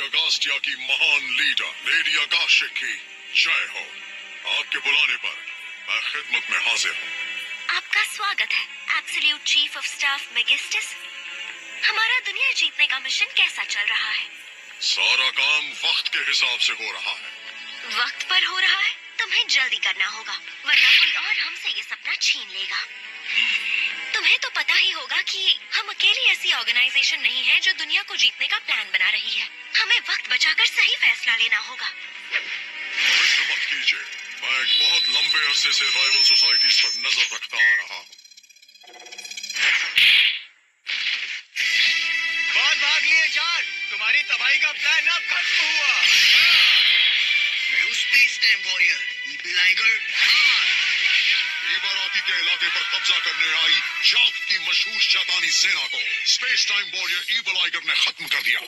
अगास्टिया की महान leader lady Agashe की जय हो। आपके बुलाने पर मैं खिदमत में हाजिर हूँ। आपका स्वागत है एब्सोल्यूट चीफ ऑफ स्टाफ मेगिस्टस। हमारा दुनिया जीतने का मिशन कैसा चल रहा है? सारा काम वक्त के हिसाब से हो रहा है। वक्त पर हो रहा है? तुम्हें जल्दी करना होगा, वरना कोई और हमसे ये सपना छीन लेगा। तुम्हें तो पता ही होगा कि हम अकेली ऐसी ऑर्गेनाइजेशन नहीं है जो दुनिया को जीतने का प्लान बना रही है। हमें वक्त बचाकर सही फैसला लेना होगा। फिक्र मत कीजिए, मैं एक बहुत लंबे अरसे से राइवल सोसाइटीज पर नजर रखता आ रहा हूँ। बहुत भाग लिए चार, तुम्हारी तबाही का प्लान अब खत्म हुआ। मैं हूँ space time warrior evil Eiger. इबाराती के इलाके पर कब्जा करने आई याक की मशहूर शैतानी सेना को space time warrior evil Iger ने खत्म कर दिया।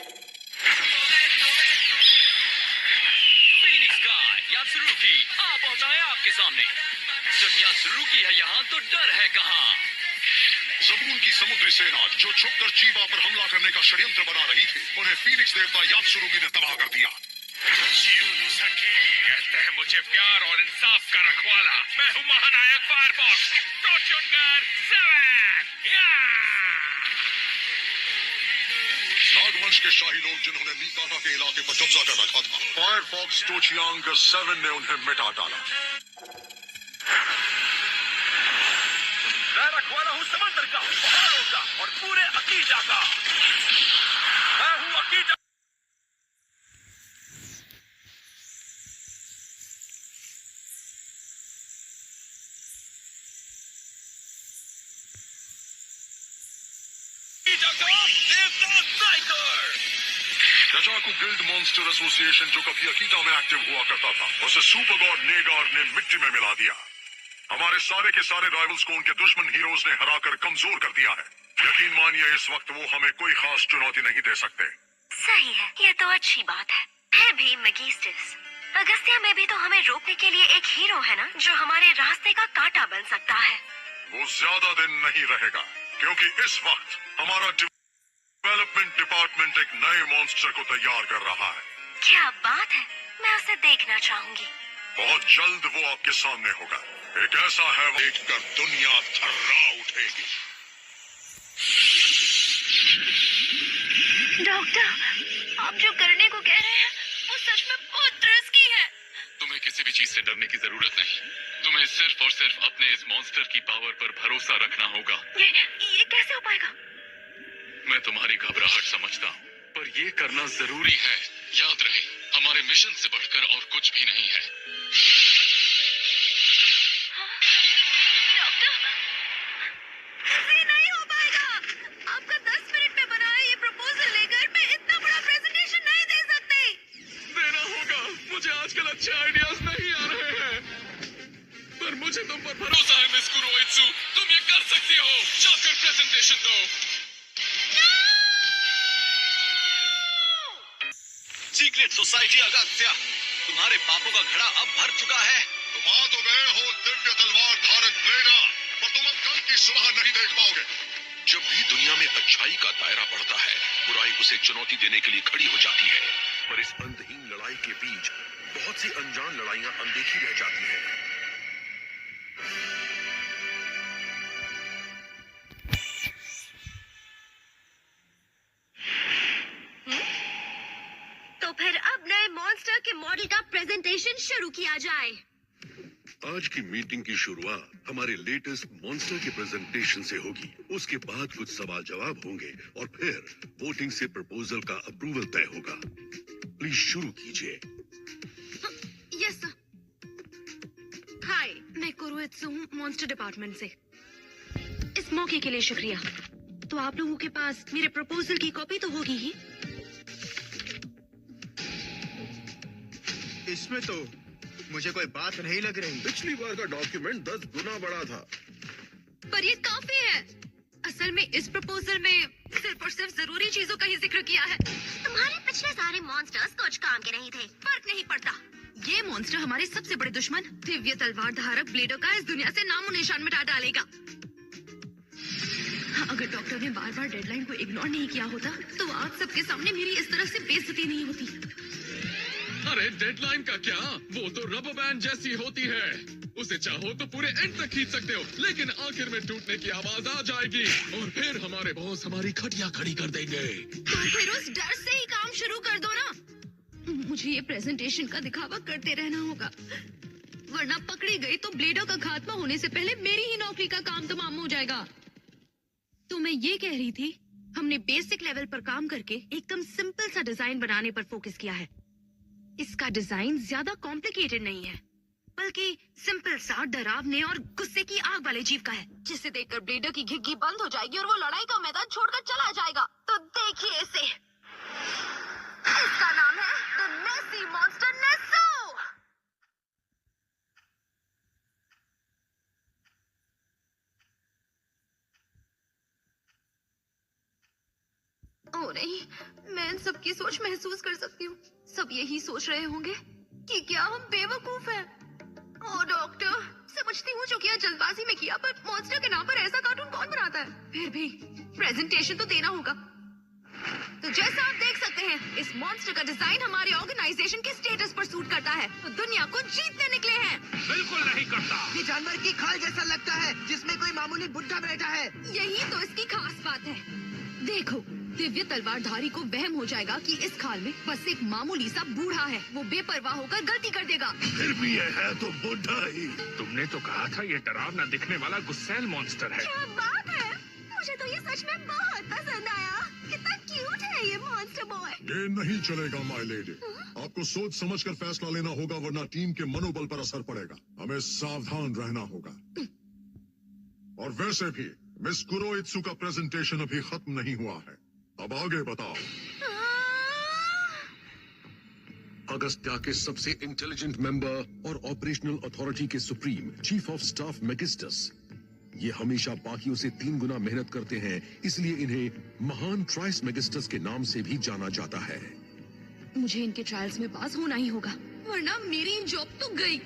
फीनिक्स गाय यात्सुरुकी आ पहुंचा है आपके सामने। जब यात्सुरुकी है यहाँ तो डर है कहाँ? ज़बून की समुद्री सेना जो छुपकर चीबा पर हमला करने का षड्यंत्र बना रही थी, उन्हें फीनिक्स देवता यात्सुरुगी ने तबाह कर दिया। कहते हैं मुझे प्यार और इंसाफ का रखवाला। मैं हूँ महानायक फायरफॉक्स प्रोचुनगर 7। नागवंश के शाही लोग जिन्होंने मीकाता के इलाके पर कब्जा कर रखा था, फायरफॉक्स टोचियांगर 7 ने उन्हें मिटा डाला। मैं रखवाला हूँ समंदर का, पहाड़ों का और पूरे अकीजा का। मैं हूँ अकीजा। रजाकू गिल्ड मॉन्स्टर एसोसिएशन जो कभी अकीता में एक्टिव हुआ करता था, उसे सुपर गॉड नेगार ने मिट्टी में मिला दिया। हमारे सारे के सारे राइवल्स को उनके दुश्मन हीरोज ने हराकर कमजोर कर दिया है। यकीन मानिए इस वक्त वो हमें कोई खास चुनौती नहीं दे सकते। सही है, ये तो अच्छी बात है भी मेगिस्टस। अगस्त्या में भी तो हमें रोकने के लिए एक हीरो है ना, जो हमारे रास्ते का कांटा बन सकता है। वो ज्यादा दिन नहीं रहेगा, क्योंकि इस वक्त हमारा डेवलपमेंट डिपार्टमेंट एक नए मॉन्स्टर को तैयार कर रहा है। क्या बात है, मैं उसे देखना चाहूंगी। बहुत जल्द वो आपके सामने होगा। एक ऐसा है देखकर दुनिया थर्रा उठेगी। डॉक्टर, आप जो करने को कह रहे हैं वो सच में बहुत रिस्की है। तुम्हें किसी भी चीज से डरने की जरूरत नहीं। तुम्हें सिर्फ और सिर्फ अपने इस मॉन्स्टर की पावर पर भरोसा रखना होगा। ये कैसे हो पाएगा? मैं तुम्हारी घबराहट समझता हूँ, पर ये करना जरूरी है। याद रहे, हमारे मिशन से बढ़कर और कुछ भी नहीं है। डॉक्टर, ये नहीं हो पाएगा। आपका 10 मिनट में बनाया ये प्रपोजल लेकर मैं इतना बड़ा प्रेजेंटेशन नहीं दे सकती। देना होगा। मुझे आजकल अच्छे आइडियाज नहीं आ रहे हैं, पर मुझे तुम पर भरोसा है मिस कुरोइत्सु। तुम ये कर सकती हो। जाकर प्रेजेंटेशन दो। सीक्रेट सोसाइटी अगस्त्या, तुम्हारे पापों का घड़ा अब भर चुका है। तुम आ तो गए हो दिव्य तलवार धारक ब्लेडा, पर तुम अब कल की सुबह नहीं देख पाओगे। जब भी दुनिया में अच्छाई का दायरा बढ़ता है, बुराई उसे चुनौती देने के लिए खड़ी हो जाती है। पर इस अंतहीन लड़ाई के बीच बहुत सी अनजान लड़ाइयां अनदेखी रह जाती हैं। तो फिर अब नए मॉन्स्टर के मॉडल का प्रेजेंटेशन शुरू किया जाए। आज की मीटिंग की शुरुआत हमारे लेटेस्ट मॉन्स्टर के प्रेजेंटेशन से होगी। उसके बाद कुछ सवाल जवाब होंगे और फिर वोटिंग से प्रपोजल का अप्रूवल तय होगा। प्लीज शुरू कीजिए। Yes sir. हाय, मैं कुरोइत्सु हूँ मॉन्स्टर डिपार्टमेंट से। इस मौके के लिए शुक्रिया। तो आप लोगों के पास मेरे प्रपोजल की कॉपी तो होगी ही। इसमें तो मुझे कोई बात नहीं लग रही। पिछली बार का डॉक्यूमेंट 10 गुना बड़ा था। पर ये काफी है। असल में इस प्रपोजल में सिर्फ और सिर्फ जरूरी चीजों का ही जिक्र किया है। तुम्हारे पिछले सारे मॉन्स्टर्स कुछ काम के नहीं थे। फर्क नहीं पड़ता। ये मॉन्स्टर हमारे सबसे बड़े दुश्मन दिव्य तलवार धारक ब्लेडो का इस दुनिया से नामो निशान मिटा डालेगा। अगर डॉक्टर ने बार बार डेडलाइन को इग्नोर नहीं किया होता तो आप सबके सामने मेरी इस तरह से बेइज्जती नहीं होती। अरे डेडलाइन का क्या, वो तो रबर बैंड जैसी होती है। उसे चाहो तो पूरे एंड तक खींच सकते हो, लेकिन आखिर में टूटने की आवाज आ जाएगी और फिर हमारे बॉस हमारी खटिया खड़ी कर देंगे। तो फिर उस डर से ही काम शुरू कर दो ना। मुझे ये प्रेजेंटेशन का दिखावा करते रहना होगा, वरना पकड़ी गई तो ब्लेडर का खात्मा होने से पहले मेरी ही नौकरी का काम तमाम हो जाएगा। तो मैं ये कह रही थी, हमने बेसिक लेवल पर काम करके एकदम सिंपल सा डिजाइन बनाने पर फोकस किया है। इसका डिजाइन ज्यादा कॉम्प्लिकेटेड नहीं है, बल्कि सिंपल सा डरावने और गुस्से की आग वाले जीव का है, जिसे देखकर ब्लेडर की घिग्गी बंद हो जाएगी और वो लड़ाई का मैदान छोड़कर चला जाएगा। तो देखिए इसे, इसका नाम है द नेसी मॉन्स्टर नेसो। ओ नहीं, मैं इन सब की सोच महसूस कर सकती हूँ। सब यही सोच रहे होंगे कि क्या हम बेवकूफ हैं। ओ डॉक्टर, समझती हूँ जो किया जल्दबाजी में किया, पर मॉन्स्टर के नाम पर ऐसा कार्टून कौन बनाता है? फिर भी प्रेजेंटेशन तो देना होगा। तो जैसा आप देख सकते हैं, इस मॉन्स्टर का डिजाइन हमारे ऑर्गेनाइजेशन के स्टेटस पर सूट करता है। तो दुनिया को जीतने निकले हैं। बिल्कुल नहीं करता। ये जानवर की खाल जैसा लगता है, जिसमें कोई मामूली बुड्ढा बैठा है। यही तो इसकी खास बात है। देखो, दिव्य तलवारधारी को वहम हो जाएगा कि इस खाल में बस एक मामूली सा बूढ़ा है। वो बेपरवाह होकर गलती कर देगा। फिर भी ये है तो बुढ़ा ही। तुमने तो कहा था ये डरावना दिखने वाला गुस्सैल मॉन्स्टर है। क्या बात है, मुझे तो ये सच में बहुत पसंद आया। कितना क्यूट है ये मॉन्स्टर बॉय। ये नहीं चलेगा माय लेडी, आपको सोच समझ कर फैसला लेना होगा, वरना टीम के मनोबल पर असर पड़ेगा। हमें सावधान रहना होगा। और वैसे भी मिस कुरोइत्सु का प्रेजेंटेशन अभी खत्म नहीं हुआ है। अब आगे बताओ। अगस्त्या के सबसे इंटेलिजेंट मेंबर और ऑपरेशनल अथॉरिटी के सुप्रीम चीफ ऑफ स्टाफ मैगिस्टस, ये हमेशा बाकियों से 3 गुना मेहनत करते हैं, इसलिए इन्हें महान ट्राइस मैगिस्टस के नाम से भी जाना जाता है। मुझे इनके ट्रायल्स में पास होना ही होगा, वरना मेरी जॉब तो गई।